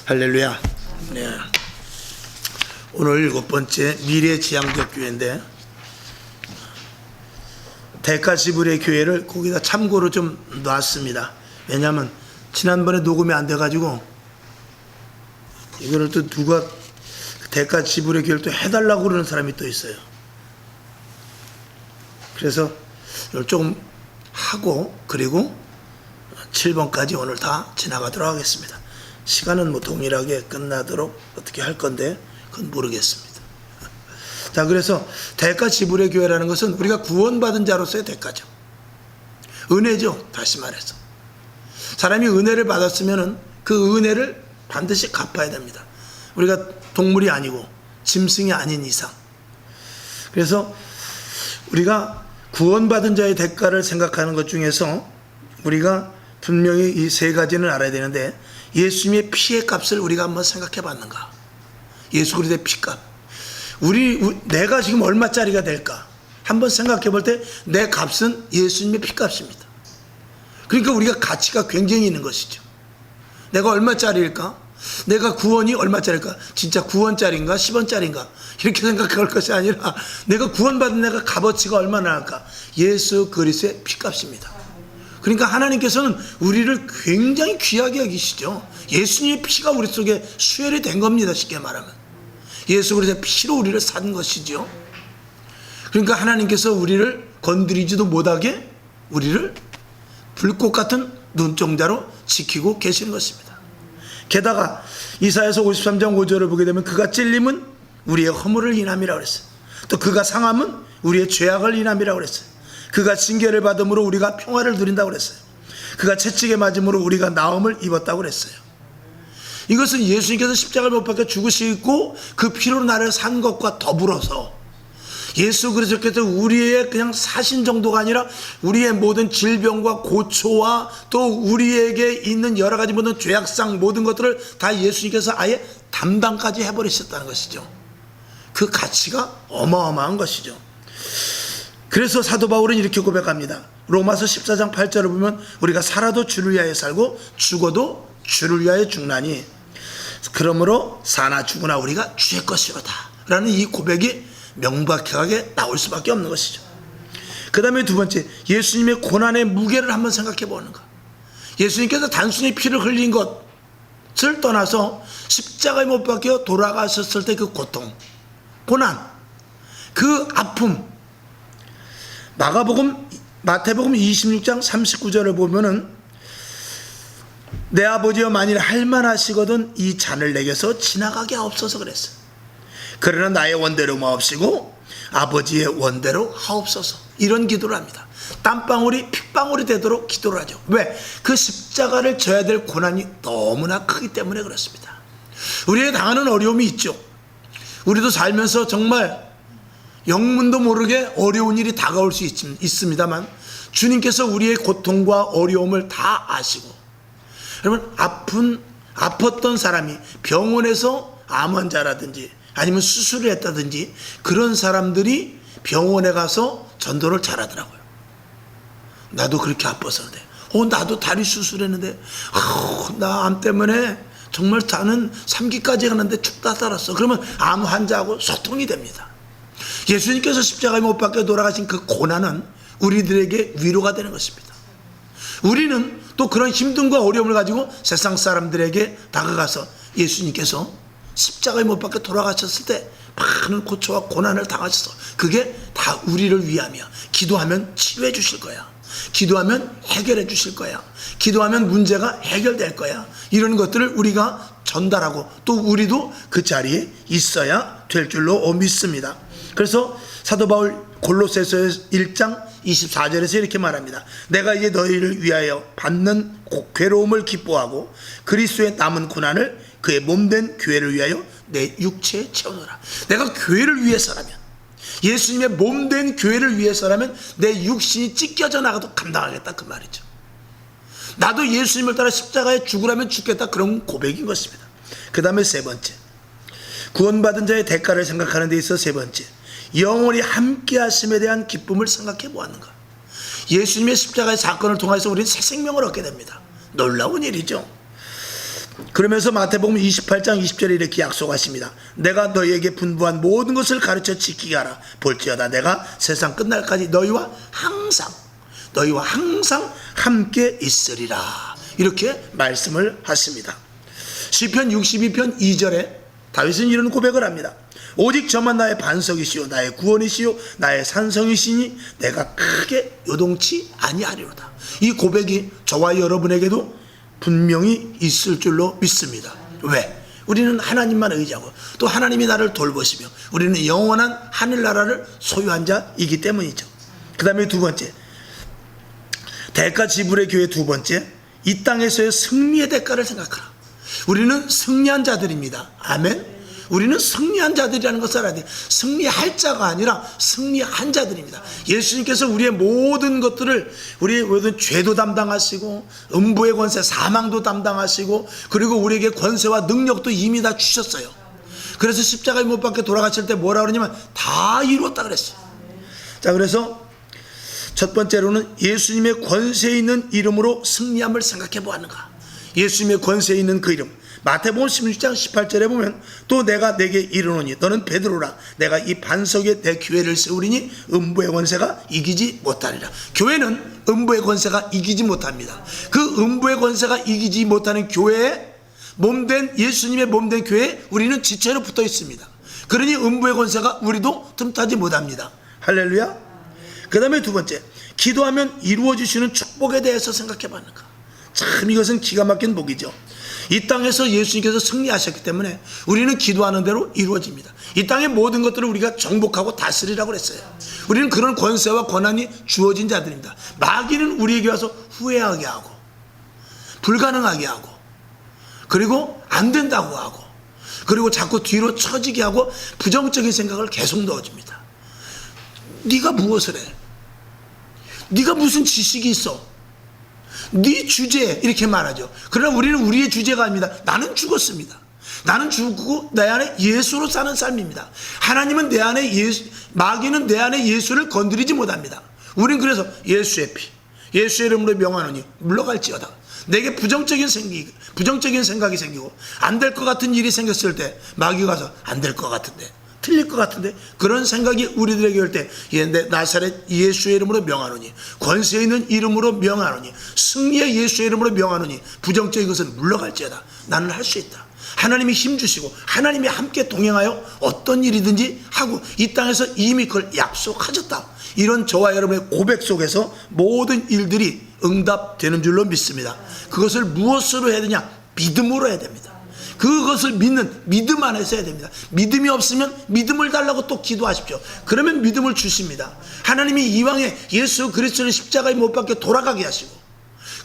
할렐루야. 네. 오늘 7번째 미래지향적 교회인데, 대가지불의 교회를 거기다 참고로 좀 놨습니다. 왜냐하면 지난번에 녹음이 안 돼가지고 이거를 또 누가 대가지불의 교회를 또 해달라고 그러는 사람이 또 있어요. 그래서 이걸 조금 하고 그리고 7번까지 오늘 다 지나가도록 하겠습니다. 시간은 뭐 동일하게 끝나도록 어떻게 할 건데 그건 모르겠습니다. 자, 그래서 대가 지불의 교회라는 것은 우리가 구원받은 자로서의 대가죠. 은혜죠. 다시 말해서 사람이 은혜를 받았으면 그 은혜를 반드시 갚아야 됩니다. 우리가 동물이 아니고 짐승이 아닌 이상. 그래서 우리가 구원받은 자의 대가를 생각하는 것 중에서 우리가 분명히 이 세 가지는 알아야 되는데, 예수님의 피의 값을 우리가 한번 생각해 봤는가? 예수 그리스도의 피값. 내가 지금 얼마짜리가 될까? 한번 생각해 볼 때 내 값은 예수님의 피값입니다. 그러니까 우리가 가치가 굉장히 있는 것이죠. 내가 얼마짜리일까? 내가 구원이 얼마짜리일까? 진짜 9원짜리인가 10원짜리인가? 이렇게 생각할 것이 아니라 내가 구원받은 내가 값어치가 얼마나 할까? 예수 그리스도의 피값입니다. 그러니까 하나님께서는 우리를 굉장히 귀하게 여기시죠. 예수님의 피가 우리 속에 수혈이 된 겁니다. 쉽게 말하면 예수 그리스도의 피로 우리를 산 것이죠. 그러니까 하나님께서 우리를 건드리지도 못하게 우리를 불꽃 같은 눈동자로 지키고 계시는 것입니다. 게다가 이사야서 53장 5절을 보게 되면 그가 찔림은 우리의 허물을 인함이라고 그랬어요. 또 그가 상함은 우리의 죄악을 인함이라고 그랬어요. 그가 징계를 받음으로 우리가 평화를 누린다고 그랬어요. 그가 채찍에 맞음으로 우리가 나음을 입었다고 그랬어요. 이것은 예수님께서 십자가를 못 박혀 죽으시고 그 피로 나를 산 것과 더불어서 예수 그리스도께서 우리의 그냥 사신 정도가 아니라 우리의 모든 질병과 고초와 또 우리에게 있는 여러 가지 모든 죄악상 모든 것들을 다 예수님께서 아예 담당까지 해버리셨다는 것이죠. 그 가치가 어마어마한 것이죠. 그래서 사도 바울은 이렇게 고백합니다. 로마서 14장 8절을 보면 우리가 살아도 주를 위하여 살고 죽어도 주를 위하여 죽나니 그러므로 사나 죽으나 우리가 주의 것이로다 라는 이 고백이 명백하게 나올 수밖에 없는 것이죠. 그 다음에 두 번째, 예수님의 고난의 무게를 한번 생각해 보는 것. 예수님께서 단순히 피를 흘린 것을 떠나서 십자가에 못 박혀 돌아가셨을 때 그 고통, 고난, 그 아픔. 마태복음 26장 39절을 보면은 내 아버지여 만일 할만하시거든 이 잔을 내게서 지나가게 하옵소서 그랬어요. 그러나 나의 원대로 마옵시고 아버지의 원대로 하옵소서. 이런 기도를 합니다. 땀방울이 핏방울이 되도록 기도를 하죠. 왜? 그 십자가를 져야 될 고난이 너무나 크기 때문에 그렇습니다. 우리가 당하는 어려움이 있죠. 우리도 살면서 정말 영문도 모르게 어려운 일이 다가올 수 있습니다만 주님께서 우리의 고통과 어려움을 다 아시고, 여러분 아팠던 사람이 병원에서 암 환자라든지 아니면 수술을 했다든지 그런 사람들이 병원에 가서 전도를 잘하더라고요. 나도 그렇게 아팠었는데 나도 다리 수술했는데 나 암 때문에 정말 나는 3기까지 가는데 죽다 살았어. 그러면 암 환자하고 소통이 됩니다. 예수님께서 십자가에 못 박혀 돌아가신 그 고난은 우리들에게 위로가 되는 것입니다. 우리는 또 그런 힘듦과 어려움을 가지고 세상 사람들에게 다가가서 예수님께서 십자가에 못 박혀 돌아가셨을 때 많은 고초와 고난을 당하셔서 그게 다 우리를 위함이야. 기도하면 치료해 주실 거야. 기도하면 해결해 주실 거야. 기도하면 문제가 해결될 거야. 이런 것들을 우리가 전달하고 또 우리도 그 자리에 있어야 될 줄로 믿습니다. 그래서 사도 바울 골로새서 1장 24절에서 이렇게 말합니다. 내가 이제 너희를 위하여 받는 괴로움을 기뻐하고 그리스도의 남은 고난을 그의 몸된 교회를 위하여 내 육체에 채우노라. 내가 교회를 위해서라면, 예수님의 몸된 교회를 위해서라면 내 육신이 찢겨져 나가도 감당하겠다 그 말이죠. 나도 예수님을 따라 십자가에 죽으라면 죽겠다, 그런 고백인 것입니다. 그 다음에 세 번째, 구원받은 자의 대가를 생각하는 데 있어 세 번째, 영원히 함께 하심에 대한 기쁨을 생각해 보았는가. 예수님의 십자가의 사건을 통해서 우리는 새 생명을 얻게 됩니다. 놀라운 일이죠. 그러면서 마태복음 28장 20절에 이렇게 약속하십니다. 내가 너희에게 분부한 모든 것을 가르쳐 지키게 하라. 볼지어다 내가 세상 끝날까지 너희와 항상 함께 있으리라. 이렇게 말씀을 하십니다. 시편 62편 2절에 다윗은 이런 고백을 합니다. 오직 저만 나의 반석이시요 나의 구원이시요 나의 산성이시니 내가 크게 요동치 아니하리로다. 이 고백이 저와 여러분에게도 분명히 있을 줄로 믿습니다. 왜? 우리는 하나님만 의지하고 또 하나님이 나를 돌보시며 우리는 영원한 하늘나라를 소유한 자이기 때문이죠. 그 다음에 두 번째, 대가 지불의 교회 두 번째, 이 땅에서의 승리의 대가를 생각하라. 우리는 승리한 자들입니다. 아멘. 우리는 승리한 자들이라는 것을 알아야 돼. 승리할 자가 아니라 승리한 자들입니다. 예수님께서 우리의 모든 것들을, 우리의 모든 죄도 담당하시고 음부의 권세 사망도 담당하시고 그리고 우리에게 권세와 능력도 이미 다 주셨어요. 그래서 십자가에 못 박혀 돌아가실 때 뭐라 그러냐면 다 이루었다 그랬어요. 자, 그래서 첫 번째로는 예수님의 권세 있는 이름으로 승리함을 생각해 보았는가. 예수님의 권세 있는 그 이름, 마태복음 16장 18절에 보면 또 내가 내게 이르노니 너는 베드로라. 내가 이 반석에 내 교회를 세우리니 음부의 권세가 이기지 못하리라. 교회는 음부의 권세가 이기지 못합니다. 그 음부의 권세가 이기지 못하는 교회에 몸된 예수님의 몸된 교회에 우리는 지체로 붙어 있습니다. 그러니 음부의 권세가 우리도 틈타지 못합니다. 할렐루야. 그 다음에 두 번째, 기도하면 이루어지시는 축복에 대해서 생각해 봤는가. 참 이것은 기가 막힌 복이죠. 이 땅에서 예수님께서 승리하셨기 때문에 우리는 기도하는 대로 이루어집니다. 이 땅의 모든 것들을 우리가 정복하고 다스리라고 그랬어요. 우리는 그런 권세와 권한이 주어진 자들입니다. 마귀는 우리에게 와서 후회하게 하고 불가능하게 하고 그리고 안 된다고 하고 그리고 자꾸 뒤로 처지게 하고 부정적인 생각을 계속 넣어줍니다. 네가 무엇을 해? 네가 무슨 지식이 있어? 네 주제, 이렇게 말하죠. 그러나 우리는 우리의 주제가 아닙니다. 나는 죽었습니다. 나는 죽고 내 안에 예수로 사는 삶입니다. 하나님은 내 안에 예수, 마귀는 내 안에 예수를 건드리지 못합니다. 우리는 그래서 예수의 피, 예수의 이름으로 명하노니 물러갈지어다. 내게 부정적인 생각이 생기고 안 될 것 같은 일이 생겼을 때 마귀가 가서 안 될 것 같은데, 틀릴 것 같은데, 그런 생각이 우리들에게 올 때 나사렛 예수의 이름으로 명하노니, 권세 있는 이름으로 명하노니, 승리의 예수의 이름으로 명하노니 부정적인 것은 물러갈지어다. 나는 할 수 있다. 하나님이 힘주시고 하나님이 함께 동행하여 어떤 일이든지 하고 이 땅에서 이미 그걸 약속하셨다. 이런 저와 여러분의 고백 속에서 모든 일들이 응답되는 줄로 믿습니다. 그것을 무엇으로 해야 되냐? 믿음으로 해야 됩니다. 그것을 믿는 믿음 안에서 해야 됩니다. 믿음이 없으면 믿음을 달라고 또 기도하십시오. 그러면 믿음을 주십니다. 하나님이 이왕에 예수 그리스도를 십자가에 못 박혀 돌아가게 하시고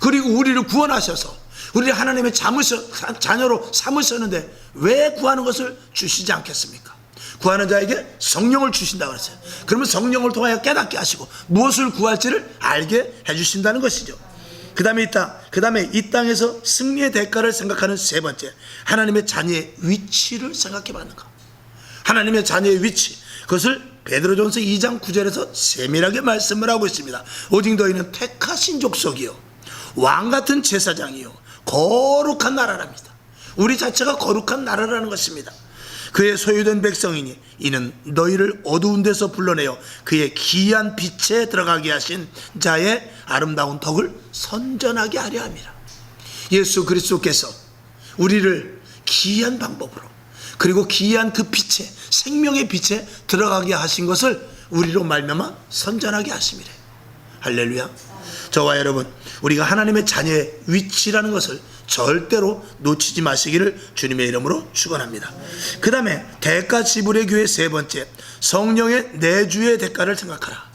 그리고 우리를 구원하셔서 우리를 하나님의 자녀로 삼으셨는데 왜 구하는 것을 주시지 않겠습니까? 구하는 자에게 성령을 주신다고 그랬어요. 그러면 성령을 통하여 깨닫게 하시고 무엇을 구할지를 알게 해주신다는 것이죠. 그 다음에 이 땅에서 승리의 대가를 생각하는 세 번째, 하나님의 자녀의 위치를 생각해 봤는가. 하나님의 자녀의 위치, 그것을 베드로전서 2장 9절에서 세밀하게 말씀을 하고 있습니다. 오직 너희는 택하신 족속이요 왕같은 제사장이요 거룩한 나라랍니다. 우리 자체가 거룩한 나라라는 것입니다. 그의 소유된 백성이니 이는 너희를 어두운 데서 불러내어 그의 기이한 빛에 들어가게 하신 자의 아름다운 덕을 선전하게 하려 함이라. 예수 그리스도께서 우리를 기이한 방법으로 그리고 기이한 그 빛에, 생명의 빛에 들어가게 하신 것을 우리로 말미암아 선전하게 하심이래. 할렐루야. 저와 여러분, 우리가 하나님의 자녀의 위치라는 것을 절대로 놓치지 마시기를 주님의 이름으로 축원합니다. 그 다음에 대가 지불의 교회 세 번째, 성령의 내주의 대가를 생각하라.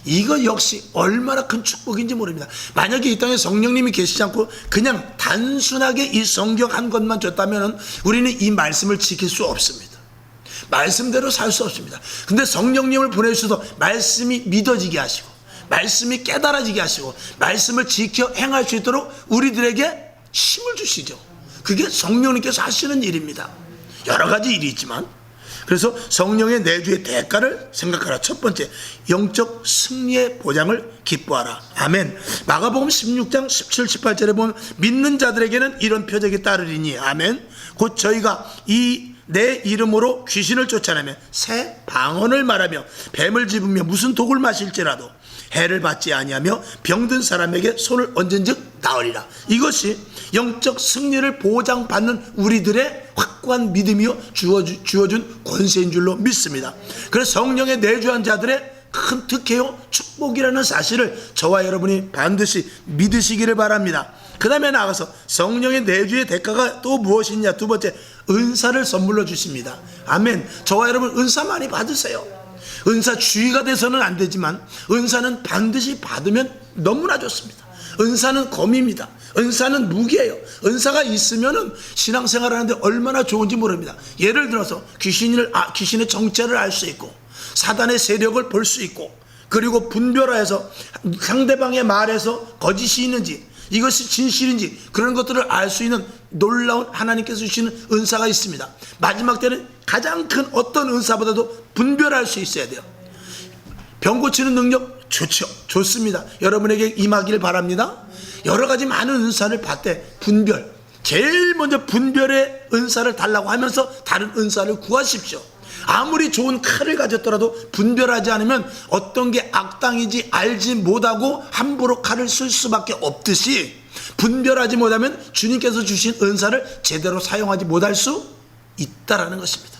이거 역시 얼마나 큰 축복인지 모릅니다. 만약에 이 땅에 성령님이 계시지 않고 그냥 단순하게 이 성경 한 것만 줬다면 우리는 이 말씀을 지킬 수 없습니다. 말씀대로 살 수 없습니다. 근데 성령님을 보내주셔서 말씀이 믿어지게 하시고 말씀이 깨달아지게 하시고 말씀을 지켜 행할 수 있도록 우리들에게 힘을 주시죠. 그게 성령님께서 하시는 일입니다. 여러 가지 일이 있지만 그래서 성령의 내주의 대가를 생각하라. 첫 번째, 영적 승리의 보장을 기뻐하라. 아멘. 마가복음 16장 17, 18절에 보면 믿는 자들에게는 이런 표적이 따르리니 아멘. 곧 저희가 내 이름으로 귀신을 쫓아내며 새 방언을 말하며 뱀을 집으며 무슨 독을 마실지라도 해를 받지 아니하며 병든 사람에게 손을 얹은즉 나으리라. 이것이 영적 승리를 보장받는 우리들의 확고한 믿음이요 주어준 권세인 줄로 믿습니다. 그래서 성령의 내주한 자들의 큰 특혜요 축복이라는 사실을 저와 여러분이 반드시 믿으시기를 바랍니다. 그 다음에 나가서 성령의 내주의 대가가 또 무엇이냐. 두 번째, 은사를 선물로 주십니다. 아멘. 저와 여러분 은사 많이 받으세요. 은사 주의가 돼서는 안 되지만 은사는 반드시 받으면 너무나 좋습니다. 은사는 검입니다. 은사는 무기예요. 은사가 있으면은 신앙생활 하는데 얼마나 좋은지 모릅니다. 예를 들어서 귀신의 정체를 알 수 있고 사단의 세력을 볼 수 있고 그리고 분별하여서 상대방의 말에서 거짓이 있는지 이것이 진실인지 그런 것들을 알 수 있는 놀라운 하나님께서 주시는 은사가 있습니다. 마지막 때는 가장 큰 어떤 은사보다도 분별할 수 있어야 돼요. 병 고치는 능력 좋죠. 좋습니다. 여러분에게 임하기를 바랍니다. 여러 가지 많은 은사를 받되 분별, 제일 먼저 분별의 은사를 달라고 하면서 다른 은사를 구하십시오. 아무리 좋은 칼을 가졌더라도 분별하지 않으면 어떤 게 악당인지 알지 못하고 함부로 칼을 쓸 수밖에 없듯이 분별하지 못하면 주님께서 주신 은사를 제대로 사용하지 못할 수 있다라는 것입니다.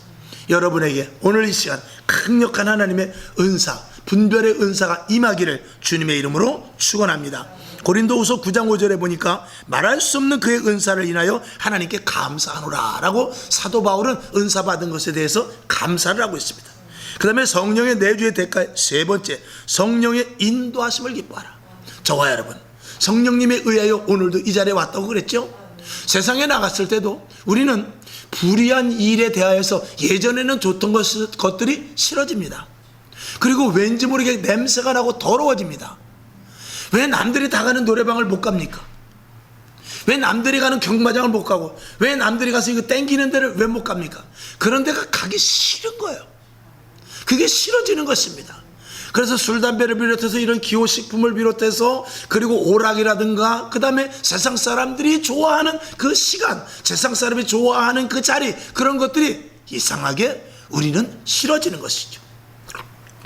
여러분에게 오늘 이 시간 강력한 하나님의 은사, 분별의 은사가 임하기를 주님의 이름으로 축원합니다. 고린도후서 9장 5절에 보니까 말할 수 없는 그의 은사를 인하여 하나님께 감사하노라 라고 사도 바울은 은사 받은 것에 대해서 감사를 하고 있습니다. 그 다음에 성령의 내주의 대가 세 번째, 성령의 인도하심을 기뻐하라. 저와 여러분 성령님에 의하여 오늘도 이 자리에 왔다고 그랬죠. 세상에 나갔을 때도 우리는 불의한 일에 대하여서 예전에는 좋던 것들이 싫어집니다. 그리고 왠지 모르게 냄새가 나고 더러워집니다. 왜 남들이 다 가는 노래방을 못 갑니까? 왜 남들이 가는 경마장을 못 가고 왜 남들이 가서 이거 땡기는 데를 왜 못 갑니까? 그런 데가 가기 싫은 거예요. 그게 싫어지는 것입니다. 그래서 술, 담배를 비롯해서 이런 기호식품을 비롯해서 그리고 오락이라든가 그 다음에 세상 사람들이 좋아하는 그 시간, 세상 사람이 좋아하는 그 자리, 그런 것들이 이상하게 우리는 싫어지는 것이죠.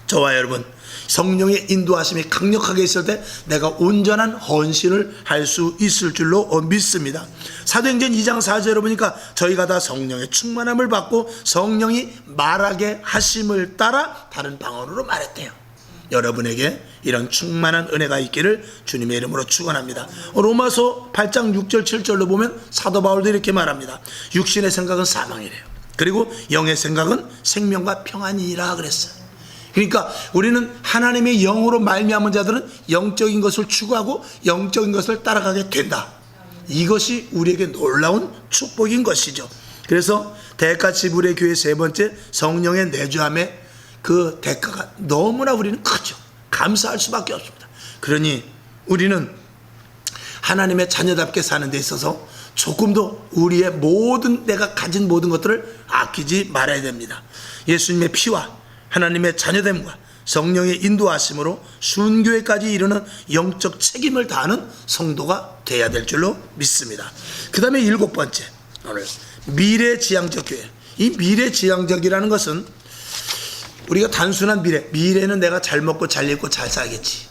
저와 여러분 성령의 인도하심이 강력하게 있을 때 내가 온전한 헌신을 할 수 있을 줄로 믿습니다. 사도행전 2장 4절에 보니까 저희가 다 성령의 충만함을 받고 성령이 말하게 하심을 따라 다른 방언으로 말했대요. 여러분에게 이런 충만한 은혜가 있기를 주님의 이름으로 축원합니다. 로마서 8장 6절 7절로 보면 사도 바울도 이렇게 말합니다. 육신의 생각은 사망이래요. 그리고 영의 생각은 생명과 평안이라 그랬어요. 그러니까 우리는 하나님의 영으로 말미암은 자들은 영적인 것을 추구하고 영적인 것을 따라가게 된다. 이것이 우리에게 놀라운 축복인 것이죠. 그래서 대가 지불의 교회 세 번째, 성령의 내주함의 그 대가가 너무나 우리는 크죠. 감사할 수밖에 없습니다. 그러니 우리는 하나님의 자녀답게 사는 데 있어서 조금도 우리의 내가 가진 모든 것들을 아끼지 말아야 됩니다. 예수님의 피와 하나님의 자녀됨과 성령의 인도하심으로 순교회까지 이르는 영적 책임을 다하는 성도가 돼야 될 줄로 믿습니다. 그 다음에 일곱 번째, 오늘 미래지향적 교회. 이 미래지향적이라는 것은 우리가 단순한 미래는 내가 잘 먹고 잘 입고 잘 살겠지,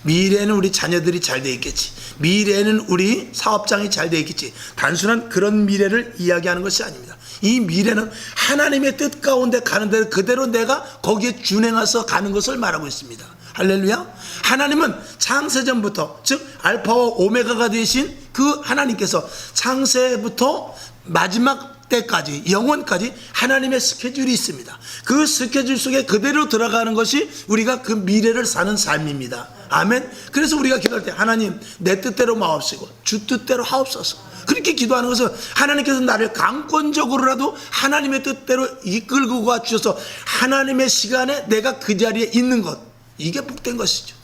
미래에는 우리 자녀들이 잘 돼 있겠지, 미래에는 우리 사업장이 잘 돼 있겠지, 단순한 그런 미래를 이야기하는 것이 아닙니다. 이 미래는 하나님의 뜻 가운데 가는 대로 그대로 내가 거기에 준행해서 가는 것을 말하고 있습니다. 할렐루야. 하나님은 창세전부터, 즉 알파와 오메가가 되신 그 하나님께서 창세부터 마지막 때까지, 영원까지 하나님의 스케줄이 있습니다. 그 스케줄 속에 그대로 들어가는 것이 우리가 그 미래를 사는 삶입니다. 아멘. 그래서 우리가 기도할 때 하나님 내 뜻대로 마옵시고 주 뜻대로 하옵소서, 그렇게 기도하는 것은 하나님께서 나를 강권적으로라도 하나님의 뜻대로 이끌고 가 주셔서 하나님의 시간에 내가 그 자리에 있는 것, 이게 복된 것이죠.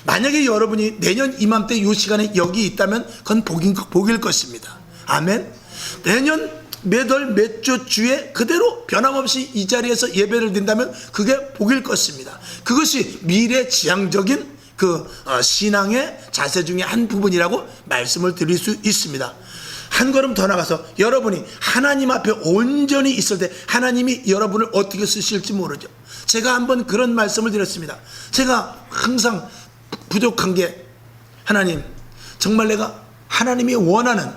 만약에 여러분이 내년 이맘때 이 시간에 여기 있다면 그건 복일 것입니다. 아멘. 내년 몇 월 몇 주 주에 그대로 변함없이 이 자리에서 예배를 드린다면 그게 복일 것입니다. 그것이 미래지향적인 신앙의 자세 중에 한 부분이라고 말씀을 드릴 수 있습니다. 한 걸음 더 나가서 여러분이 하나님 앞에 온전히 있을 때 하나님이 여러분을 어떻게 쓰실지 모르죠. 제가 한번 그런 말씀을 드렸습니다. 제가 항상 부족한 게, 하나님 정말 내가 하나님이 원하는,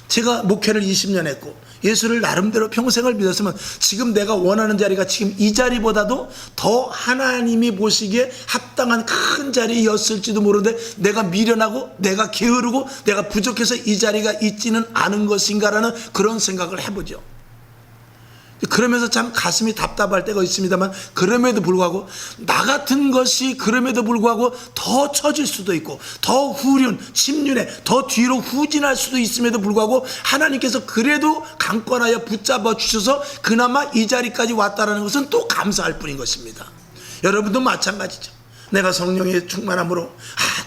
제가 목회를 20년 했고 예수를 나름대로 평생을 믿었으면 지금 내가 원하는 자리가 지금 이 자리보다도 더 하나님이 보시기에 합당한 큰 자리였을지도 모르는데 내가 미련하고 내가 게으르고 내가 부족해서 이 자리가 있지는 않은 것인가라는 그런 생각을 해보죠. 그러면서 참 가슴이 답답할 때가 있습니다만, 그럼에도 불구하고 나 같은 것이 그럼에도 불구하고 더 처질 수도 있고 더 침륜에 더 뒤로 후진할 수도 있음에도 불구하고 하나님께서 그래도 강권하여 붙잡아 주셔서 그나마 이 자리까지 왔다라는 것은 또 감사할 뿐인 것입니다. 여러분도 마찬가지죠. 내가 성령의 충만함으로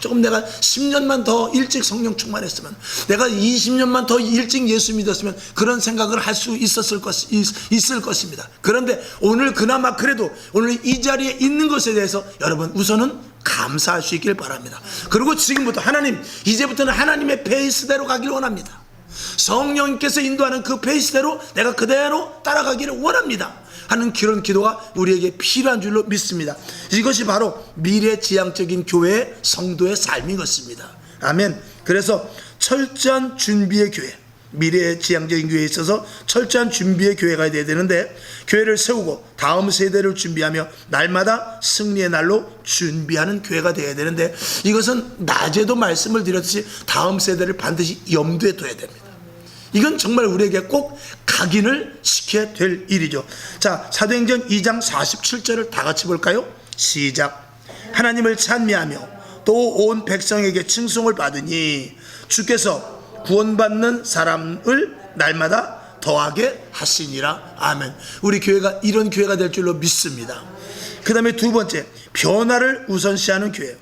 조금 내가 10년만 더 일찍 성령 충만했으면, 내가 20년만 더 일찍 예수 믿었으면 그런 생각을 할 수 있을 것입니다. 그런데 오늘 그나마 그래도 오늘 이 자리에 있는 것에 대해서 여러분 우선은 감사할 수 있길 바랍니다. 그리고 지금부터 하나님, 이제부터는 하나님의 페이스대로 가기를 원합니다. 성령님께서 인도하는 그 페이스대로 내가 그대로 따라가기를 원합니다 하는 그런 기도가 우리에게 필요한 줄로 믿습니다. 이것이 바로 미래지향적인 교회의 성도의 삶인 것입니다. 아멘. 그래서 철저한 준비의 교회, 미래지향적인 교회에 있어서 철저한 준비의 교회가 돼야 되는데, 교회를 세우고 다음 세대를 준비하며 날마다 승리의 날로 준비하는 교회가 돼야 되는데, 이것은 낮에도 말씀을 드렸듯이 다음 세대를 반드시 염두에 둬야 됩니다. 이건 정말 우리에게 꼭 각인을 시켜야 될 일이죠. 자, 사도행전 2장 47절을 다 같이 볼까요? 시작. 하나님을 찬미하며 또 온 백성에게 칭송을 받으니 주께서 구원받는 사람을 날마다 더하게 하시니라. 아멘. 우리 교회가 이런 교회가 될 줄로 믿습니다. 그 다음에 두 번째, 변화를 우선시하는 교회.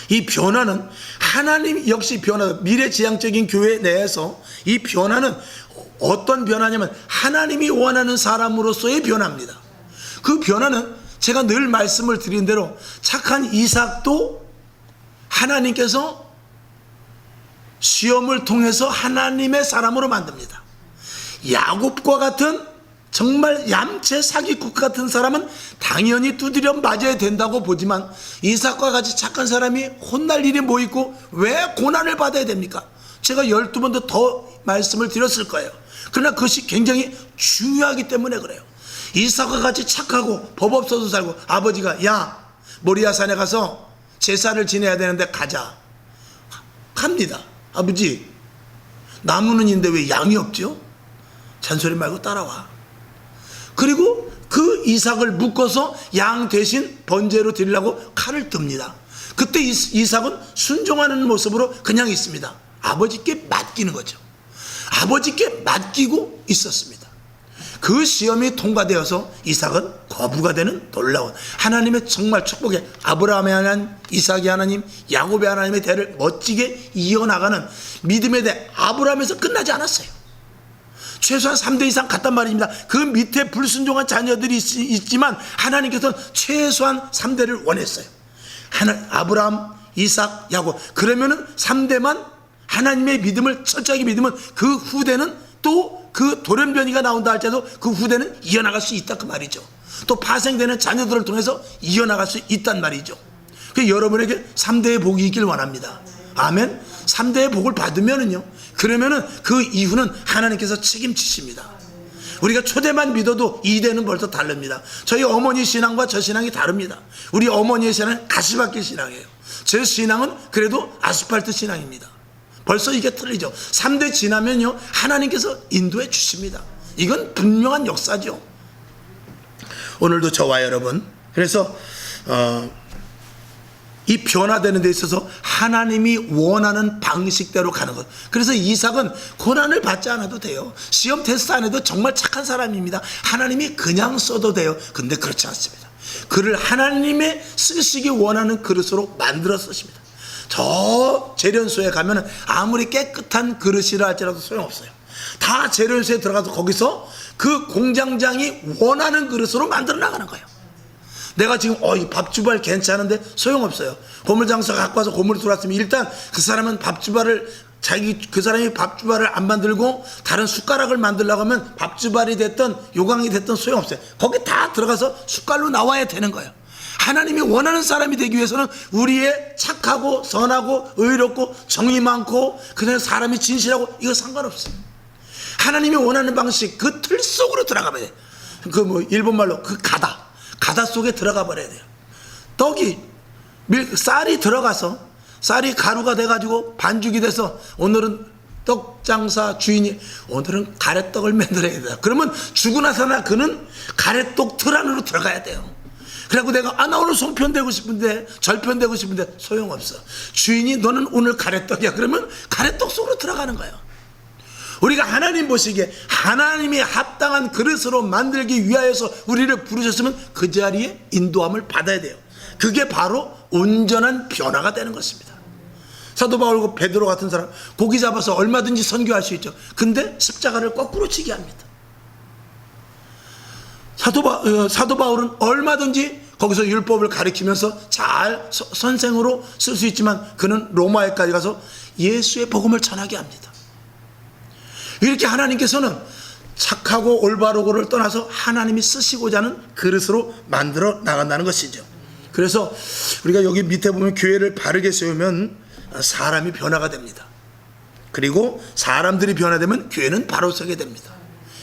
이 변화는 하나님 역시 미래지향적인 교회 내에서 이 변화는 어떤 변화냐면 하나님이 원하는 사람으로서의 변화입니다. 그 변화는 제가 늘 말씀을 드린 대로 착한 이삭도 하나님께서 시험을 통해서 하나님의 사람으로 만듭니다. 야곱과 같은 정말 얌체 사기꾼 같은 사람은 당연히 두드려 맞아야 된다고 보지만, 이삭과 같이 착한 사람이 혼날 일이 뭐 있고 왜 고난을 받아야 됩니까? 제가 12번도 더 말씀을 드렸을 거예요. 그러나 그것이 굉장히 중요하기 때문에 그래요. 이삭과 같이 착하고 법 없어도 살고, 아버지가 야 모리아산에 가서 제사를 지내야 되는데 가자. 갑니다. 아버지 나무는 있는데 왜 양이 없죠? 잔소리 말고 따라와. 그리고 그 이삭을 묶어서 양 대신 번제로 드리려고 칼을 듭니다. 그때 이삭은 순종하는 모습으로 그냥 있습니다. 아버지께 맡기는 거죠. 아버지께 맡기고 있었습니다. 그 시험이 통과되어서 이삭은 거부가 되는 놀라운 하나님의 정말 축복의 아브라함의 하나님, 이삭의 하나님, 야곱의 하나님의 대를 멋지게 이어나가는 믿음의 대 아브라함에서 끝나지 않았어요. 최소한 3대 이상 갔단 말입니다. 그 밑에 불순종한 자녀들이 있지만 하나님께서는 최소한 3대를 원했어요. 아브라함, 이삭, 야곱. 그러면은 3대만 하나님의 믿음을 철저하게 믿으면 그 후대는 또 그 돌연변이가 나온다 할지라도 그 후대는 이어나갈 수 있다 그 말이죠. 또 파생되는 자녀들을 통해서 이어나갈 수 있단 말이죠. 그래서 여러분에게 3대의 복이 있길 원합니다. 아멘. 3대의 복을 받으면은요, 그러면은 그 이후는 하나님께서 책임지십니다. 우리가 초대만 믿어도 2대는 벌써 다릅니다. 저희 어머니 신앙과 저 신앙이 다릅니다. 우리 어머니의 신앙은 가시밭길 신앙이에요. 제 신앙은 그래도 아스팔트 신앙입니다. 벌써 이게 틀리죠. 3대 지나면요 하나님께서 인도해 주십니다. 이건 분명한 역사죠. 오늘도 저와 여러분, 그래서 이 변화되는 데 있어서 하나님이 원하는 방식대로 가는 것. 그래서 이삭은 고난을 받지 않아도 돼요. 시험 테스트 안 해도 정말 착한 사람입니다. 하나님이 그냥 써도 돼요. 근데 그렇지 않습니다. 그를 하나님의 쓰시기 원하는 그릇으로 만들어 쓰십니다. 저 재련소에 가면은 아무리 깨끗한 그릇이라 할지라도 소용없어요. 다 재료소에 들어가서 거기서 그 공장장이 원하는 그릇으로 만들어 나가는 거예요. 내가 지금 이 밥주발 괜찮은데 소용없어요. 고물장사 갖고 와서 고물이 들어왔으면 일단 그 사람은 그 사람이 밥주발을 안 만들고 다른 숟가락을 만들려고 하면 밥주발이 됐든 요강이 됐든 소용없어요. 거기 다 들어가서 숟갈로 나와야 되는 거예요. 하나님이 원하는 사람이 되기 위해서는 우리의 착하고 선하고 의롭고 정이 많고 그다음에 사람이 진실하고 이거 상관없어요. 하나님이 원하는 방식 그 틀 속으로 들어가 봐야 돼요. 일본말로 그 가다 속에 들어가 버려야 돼요. 쌀이 들어가서 쌀이 가루가 돼가지고 반죽이 돼서 오늘은 떡장사 주인이 오늘은 가래떡을 만들어야 돼요. 그러면 죽으나서나 그는 가래떡 틀 안으로 들어가야 돼요. 그래갖고 내가 나 오늘 송편되고 싶은데 절편되고 싶은데 소용없어. 주인이 너는 오늘 가래떡이야. 그러면 가래떡 속으로 들어가는 거예요. 우리가 하나님 보시기에 하나님이 합당한 그릇으로 만들기 위하여서 우리를 부르셨으면 그 자리에 인도함을 받아야 돼요. 그게 바로 온전한 변화가 되는 것입니다. 사도 바울과 베드로 같은 사람 고기 잡아서 얼마든지 선교할 수 있죠. 근데 십자가를 거꾸로 치게 합니다. 사도 바울은 얼마든지 거기서 율법을 가르치면서 잘 선생으로 쓸 수 있지만 그는 로마에까지 가서 예수의 복음을 전하게 합니다. 이렇게 하나님께서는 착하고 올바르고를 떠나서 하나님이 쓰시고자 하는 그릇으로 만들어 나간다는 것이죠. 그래서 우리가 여기 밑에 보면 교회를 바르게 세우면 사람이 변화가 됩니다. 그리고 사람들이 변화되면 교회는 바로 서게 됩니다.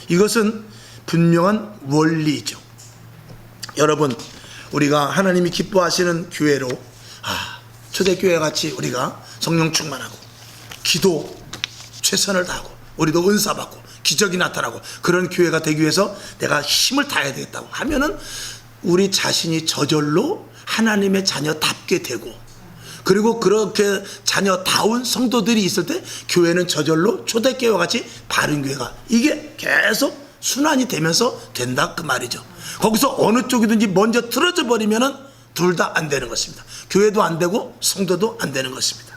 이것은 분명한 원리죠. 여러분, 우리가 하나님이 기뻐하시는 교회로 초대교회 같이 우리가 성령 충만하고 기도 최선을 다하고 우리도 은사 받고 기적이 나타나고 그런 교회가 되기 위해서 내가 힘을 다해야 되겠다고 하면은 우리 자신이 저절로 하나님의 자녀답게 되고, 그리고 그렇게 자녀다운 성도들이 있을 때 교회는 저절로 초대교회와 같이 바른 교회가 이게 계속 순환이 되면서 된다 그 말이죠. 거기서 어느 쪽이든지 먼저 틀어져 버리면은 둘 다 안 되는 것입니다. 교회도 안 되고 성도도 안 되는 것입니다.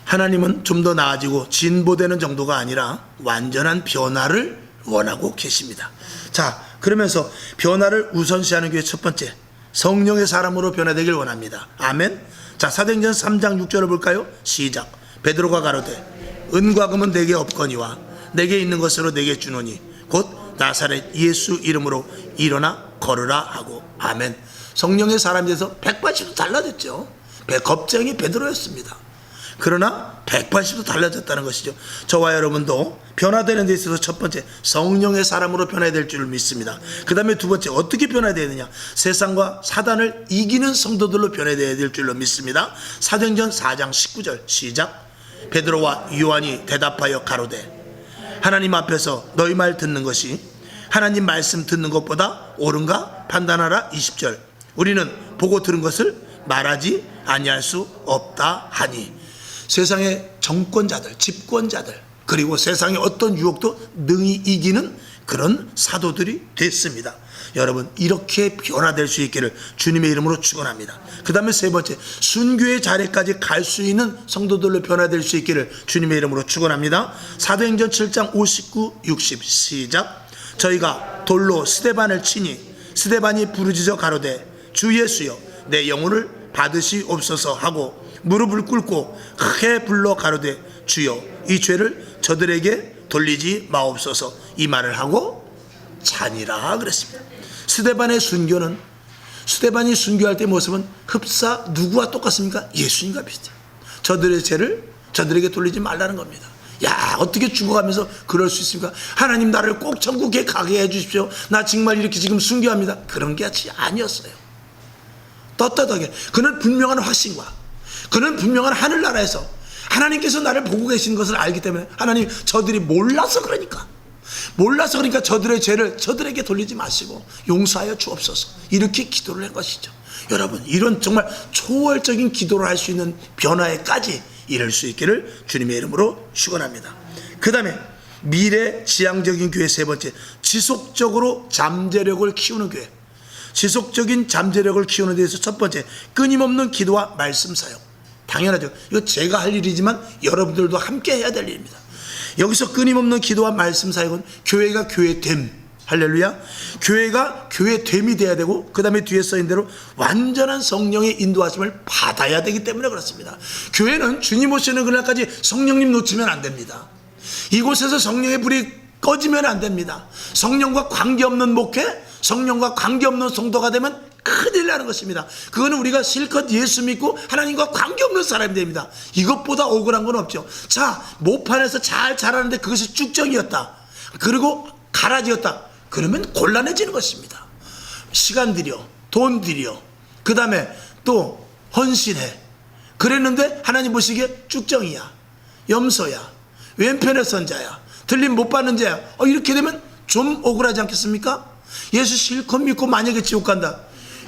하나님은 좀 더 나아지고 진보되는 정도가 아니라 완전한 변화를 원하고 계십니다. 자, 그러면서 변화를 우선시하는 교회 첫 번째, 성령의 사람으로 변화되길 원합니다. 아멘. 자, 사도행전 3장 6절을 볼까요? 시작. 베드로가 가로되 은과 금은 내게 없거니와 내게 있는 것으로 내게 주노니 곧 나사렛 예수 이름으로 일어나 걸으라 하고. 아멘. 성령의 사람이 돼서 180도 달라졌죠. 겁쟁이 베드로였습니다. 그러나 180도 달라졌다는 것이죠. 저와 여러분도 변화되는 데 있어서 첫 번째, 성령의 사람으로 변화해야 될 줄 믿습니다. 그 다음에 두 번째, 어떻게 변화해야 되느냐? 세상과 사단을 이기는 성도들로 변화해야 될 줄로 믿습니다. 사도행전 4장 19절 시작. 베드로와 요한이 대답하여 가로되 하나님 앞에서 너희 말 듣는 것이 하나님 말씀 듣는 것보다 옳은가 판단하라. 20절. 우리는 보고 들은 것을 말하지 아니할 수 없다 하니. 세상의 정권자들, 집권자들, 그리고 세상의 어떤 유혹도 능히 이기는 그런 사도들이 됐습니다. 여러분, 이렇게 변화될 수 있기를 주님의 이름으로 축원합니다. 그 다음에 세 번째, 순교의 자리까지 갈 수 있는 성도들로 변화될 수 있기를 주님의 이름으로 축원합니다. 사도행전 7장 59, 60 시작. 저희가 돌로 스데반을 치니 스데반이 부르짖어 가로되 주 예수여 내 영혼을 받으시옵소서 하고 무릎을 꿇고 크게 불러 가로되 주여 이 죄를 저들에게 돌리지 마옵소서 이 말을 하고 자니라 그랬습니다. 스데반의 순교는, 스데반이 순교할 때 모습은 흡사 누구와 똑같습니까? 예수님과 비슷해요. 저들의 죄를 저들에게 돌리지 말라는 겁니다. 야, 어떻게 죽어가면서 그럴 수 있습니까? 하나님 나를 꼭 천국에 가게 해주십시오. 나 정말 이렇게 지금 순교합니다. 그런 게 아니었어요. 떳떳하게 그는 분명한 확신과 그는 분명한 하늘나라에서 하나님께서 나를 보고 계시는 것을 알기 때문에 하나님 저들이 몰라서 그러니까 저들의 죄를 저들에게 돌리지 마시고 용서하여 주옵소서 이렇게 기도를 한 것이죠. 여러분, 이런 정말 초월적인 기도를 할 수 있는 변화에까지 이를 수 있기를 주님의 이름으로 축원합니다. 그 다음에 미래지향적인 교회 세 번째, 지속적으로 잠재력을 키우는 교회. 지속적인 잠재력을 키우는 데에서 첫 번째, 끊임없는 기도와 말씀 사역. 당연하죠. 이거 제가 할 일이지만 여러분들도 함께 해야 될 일입니다. 여기서 끊임없는 기도와 말씀 사역은 교회가 교회됨, 할렐루야, 교회가 교회됨이 돼야 되고, 그 다음에 뒤에 써있는 대로 완전한 성령의 인도하심을 받아야 되기 때문에 그렇습니다. 교회는 주님 오시는 그날까지 성령님 놓치면 안 됩니다. 이곳에서 성령의 불이 꺼지면 안 됩니다. 성령과 관계없는 목회, 성령과 관계없는 성도가 되면 큰일 나는 것입니다. 그거는 우리가 실컷 예수 믿고 하나님과 관계없는 사람이 됩니다. 이것보다 억울한 건 없죠. 자, 모판에서 잘 자라는데 그것이 쭉정이었다, 그리고 가라지였다, 그러면 곤란해지는 것입니다. 시간 들여, 돈 들여, 그 다음에 또 헌신해. 그랬는데 하나님 보시기에 쭉정이야, 염소야, 왼편의 선자야, 들림 못 받는 자야. 이렇게 되면 좀 억울하지 않겠습니까? 예수 실컷 믿고 만약에 지옥 간다,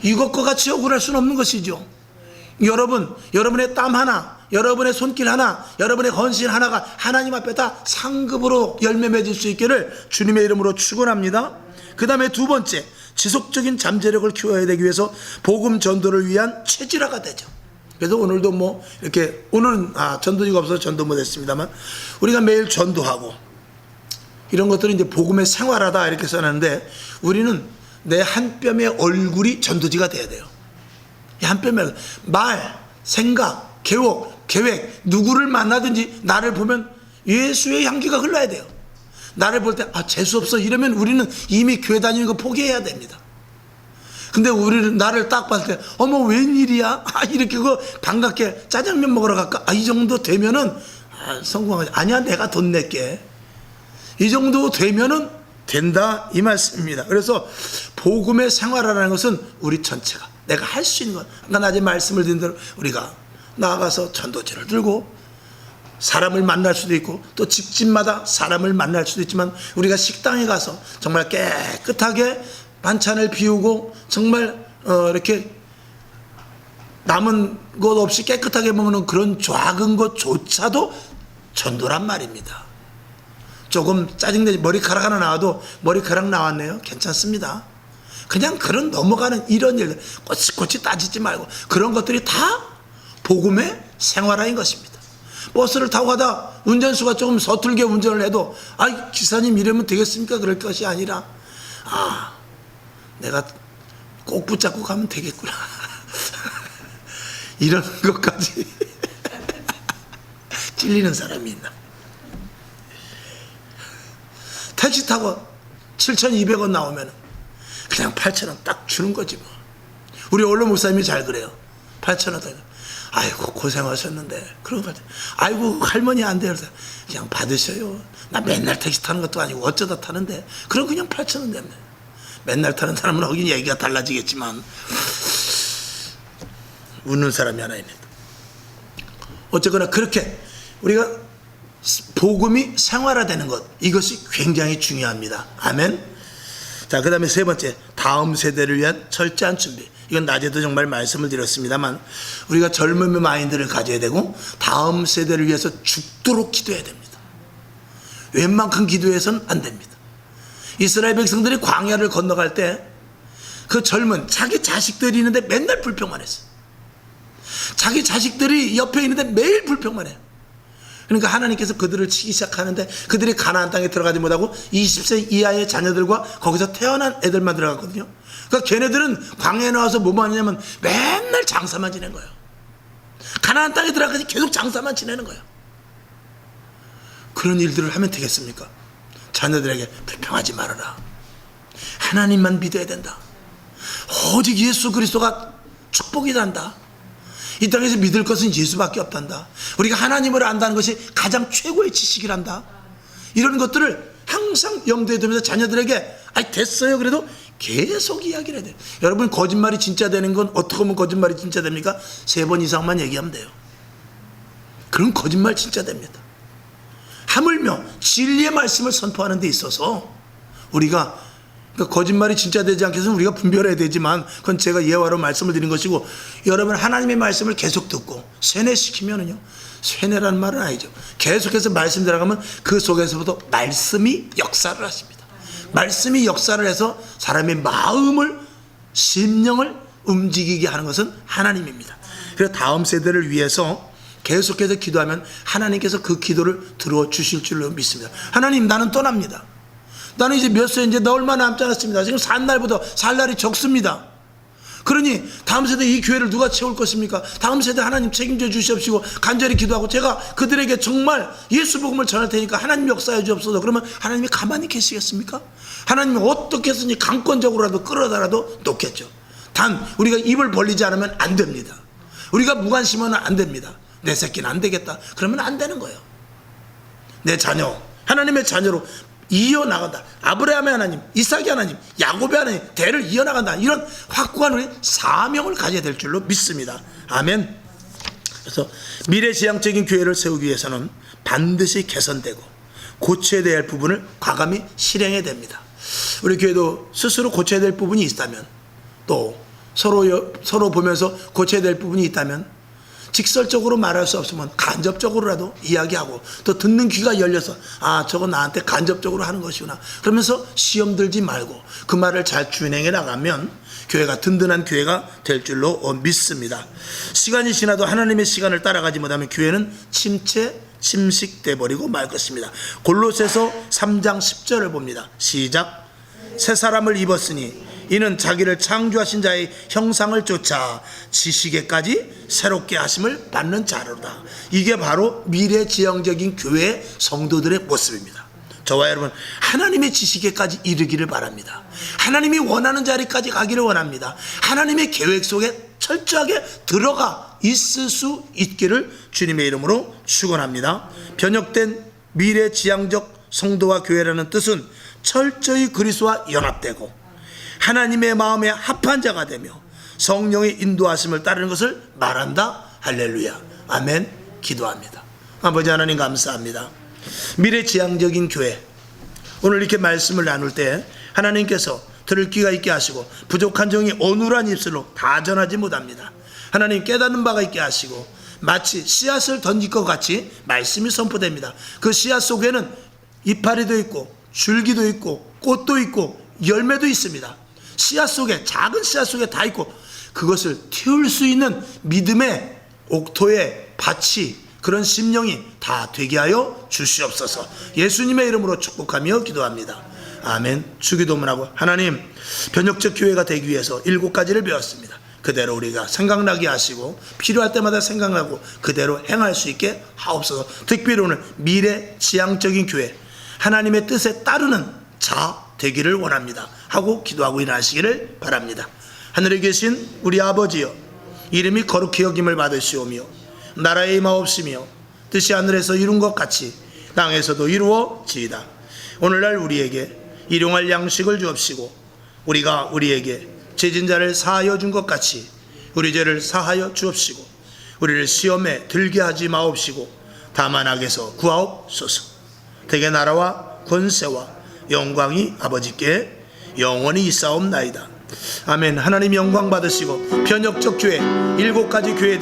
이것과 같이 억울할 수는 없는 것이죠. 여러분, 여러분의 땀 하나, 여러분의 손길 하나, 여러분의 헌신 하나가 하나님 앞에 다 상급으로 열매 맺을 수 있기를 주님의 이름으로 축원합니다. 그 다음에 두 번째, 지속적인 잠재력을 키워야 되기 위해서 복음 전도를 위한 체질화가 되죠. 그래서 오늘도 뭐 이렇게, 오늘은 전도지가 없어서 전도 못했습니다만, 우리가 매일 전도하고 이런 것들은 이제 복음의 생활하다 이렇게 써놨는데, 우리는 내 한 뼘의 얼굴이 전도지가 돼야 돼요. 한 뼘의 말, 생각, 계획, 누구를 만나든지 나를 보면 예수의 향기가 흘러야 돼요. 나를 볼 때 재수없어 이러면 우리는 이미 교회 다니는 거 포기해야 됩니다. 근데 우리는 나를 딱 봤을 때 어머 웬일이야, 이렇게 반갑게 짜장면 먹으러 갈까, 이 정도 되면은 성공하지. 아니야, 내가 돈 낼게, 이 정도 되면은 된다, 이 말씀입니다. 그래서 복음의 생활이라는 것은 우리 전체가 내가 할 수 있는 것, 아까 낮에 말씀을 드린 대로 우리가 나아가서 전도지를 들고 사람을 만날 수도 있고, 또 집집마다 사람을 만날 수도 있지만, 우리가 식당에 가서 정말 깨끗하게 반찬을 비우고 정말 이렇게 남은 것 없이 깨끗하게 먹는 그런 작은 것조차도 전도란 말입니다. 조금 짜증내지, 머리카락 하나 나와도 머리카락 나왔네요, 괜찮습니다. 그냥 그런 넘어가는 이런 일들 꼬치꼬치 따지지 말고, 그런 것들이 다 복음의 생활화인 것입니다. 버스를 타고 가다 운전수가 조금 서툴게 운전을 해도 기사님 이러면 되겠습니까? 그럴 것이 아니라 내가 꼭 붙잡고 가면 되겠구나 이런 것까지 찔리는 사람이 있나. 택시 타고 7,200원 나오면 그냥 8,000원 딱 주는 거지 뭐. 우리 원로 목사님이 잘 그래요. 8,000원 딱, 아이고 고생하셨는데, 그런 거, 아이고 할머니 안 돼요, 그냥 받으셔요. 나 맨날 택시 타는 것도 아니고 어쩌다 타는데, 그럼 그냥 8,000원 되면. 맨날 타는 사람은 하긴 얘기가 달라지겠지만 웃는 사람이 하나 있네. 어쨌거나 그렇게 우리가 복음이 생활화되는 것, 이것이 굉장히 중요합니다. 아멘. 자, 그 다음에 세 번째, 다음 세대를 위한 철저한 준비. 이건 낮에도 정말 말씀을 드렸습니다만, 우리가 젊음의 마인드를 가져야 되고 다음 세대를 위해서 죽도록 기도해야 됩니다. 웬만큼 기도해서는 안 됩니다. 이스라엘 백성들이 광야를 건너갈 때 그 젊은 자기 자식들이 있는데 맨날 불평만 했어. 자기 자식들이 옆에 있는데 매일 불평만 해요. 그러니까 하나님께서 그들을 치기 시작하는데, 그들이 가나안 땅에 들어가지 못하고 20세 이하의 자녀들과 거기서 태어난 애들만 들어갔거든요. 그러니까 걔네들은 광야에 나와서 뭐만 하냐면 맨날 장사만 지낸 거예요. 가나안 땅에 들어가서 계속 장사만 지내는 거예요. 그런 일들을 하면 되겠습니까? 자녀들에게 불평하지 말아라, 하나님만 믿어야 된다, 오직 예수 그리스도가 축복이 단다, 이 땅에서 믿을 것은 예수밖에 없단다, 우리가 하나님을 안다는 것이 가장 최고의 지식이란다, 이런 것들을 항상 염두에 두면서 자녀들에게 됐어요 그래도 계속 이야기를 해야 돼요. 여러분, 거짓말이 진짜 되는 건 어떻게 하면 거짓말이 진짜 됩니까? 3번 이상만 얘기하면 돼요. 그럼 거짓말 진짜 됩니다. 하물며 진리의 말씀을 선포하는 데 있어서 우리가, 그러니까 거짓말이 진짜 되지 않게 해서 우리가 분별해야 되지만, 그건 제가 예화로 말씀을 드린 것이고, 여러분 하나님의 말씀을 계속 듣고 세뇌시키면은요, 세뇌라는 말은 아니죠, 계속해서 말씀 들어가면 그 속에서부터 말씀이 역사를 하십니다. 말씀이 역사를 해서 사람의 마음을, 심령을 움직이게 하는 것은 하나님입니다. 그래서 다음 세대를 위해서 계속해서 기도하면 하나님께서 그 기도를 들어주실 줄로 믿습니다. 하나님, 나는 떠납니다. 나는 이제 몇 세, 이제 나 얼마 남지 않았습니다. 지금 산 날보다 살 날이 적습니다. 그러니 다음 세대 이 교회를 누가 채울 것입니까? 다음 세대 하나님 책임져 주시옵시고 간절히 기도하고 제가 그들에게 정말 예수 복음을 전할 테니까 하나님 역사해 주옵소서. 그러면 하나님이 가만히 계시겠습니까? 하나님이 어떻게 해서든지 강권적으로라도 끌어다라도 놓겠죠. 단 우리가 입을 벌리지 않으면 안 됩니다. 우리가 무관심하면 안 됩니다. 내 새끼는 안 되겠다 그러면 안 되는 거예요. 내 자녀, 하나님의 자녀로 이어나간다. 아브라함의 하나님, 이삭의 하나님, 야곱의 하나님, 대를 이어나간다. 이런 확고한 우리 사명을 가져야 될 줄로 믿습니다. 아멘. 그래서 미래지향적인 교회를 세우기 위해서는 반드시 개선되고 고쳐야 될 부분을 과감히 실행해야 됩니다. 우리 교회도 스스로 고쳐야 될 부분이 있다면, 또 서로 보면서 고쳐야 될 부분이 있다면 직설적으로 말할 수 없으면 간접적으로라도 이야기하고, 또 듣는 귀가 열려서 아, 저거 나한테 간접적으로 하는 것이구나 그러면서 시험 들지 말고 그 말을 잘 준행해 나가면 교회가 든든한 교회가 될 줄로 믿습니다. 시간이 지나도 하나님의 시간을 따라가지 못하면 교회는 침식돼 버리고 말 것입니다. 골로새서 3장 10절을 봅니다. 시작. 새 사람을 입었으니 이는 자기를 창조하신 자의 형상을 쫓아 지식에까지 새롭게 하심을 받는 자로다. 이게 바로 미래지향적인 교회 성도들의 모습입니다. 저와 여러분, 하나님의 지식에까지 이르기를 바랍니다. 하나님이 원하는 자리까지 가기를 원합니다. 하나님의 계획 속에 철저하게 들어가 있을 수 있기를 주님의 이름으로 축원합니다. 변혁된 미래지향적 성도와 교회라는 뜻은 철저히 그리스도와 연합되고 하나님의 마음에 합한 자가 되며 성령의 인도하심을 따르는 것을 말한다. 할렐루야. 아멘. 기도합니다. 아버지 하나님 감사합니다. 미래지향적인 교회, 오늘 이렇게 말씀을 나눌 때 하나님께서 들을 귀가 있게 하시고 부족한 종이 어눌한 입술로 다 전하지 못합니다. 하나님 깨닫는 바가 있게 하시고 마치 씨앗을 던질 것 같이 말씀이 선포됩니다. 그 씨앗 속에는 이파리도 있고 줄기도 있고 꽃도 있고 열매도 있습니다. 씨앗 속에, 작은 씨앗 속에 다 있고 그것을 틔울 수 있는 믿음의 옥토의 밭이, 그런 심령이 다 되게 하여 주시옵소서. 예수님의 이름으로 축복하며 기도합니다. 아멘. 주기도문하고, 하나님, 변혁적 교회가 되기 위해서 7가지를 배웠습니다. 그대로 우리가 생각나게 하시고 필요할 때마다 생각나고 그대로 행할 수 있게 하옵소서. 특별히 오늘 미래지향적인 교회, 하나님의 뜻에 따르는 자 되기를 원합니다 하고 기도하고 일어나시기를 바랍니다. 하늘에 계신 우리 아버지여, 이름이 거룩히 여김을 받으시오며 나라의 임하옵시며 뜻이 하늘에서 이룬 것 같이 땅에서도 이루어지이다. 오늘날 우리에게 일용할 양식을 주옵시고 우리가 우리에게 죄진 자를 사하여 준 것 같이 우리 죄를 사하여 주옵시고 우리를 시험에 들게 하지 마옵시고 다만 악에서 구하옵소서. 대개 나라와 권세와 영광이 아버지께 영원히 있사옵나이다. 아멘. 하나님 영광 받으시고 변혁적 교회, 7가지 교회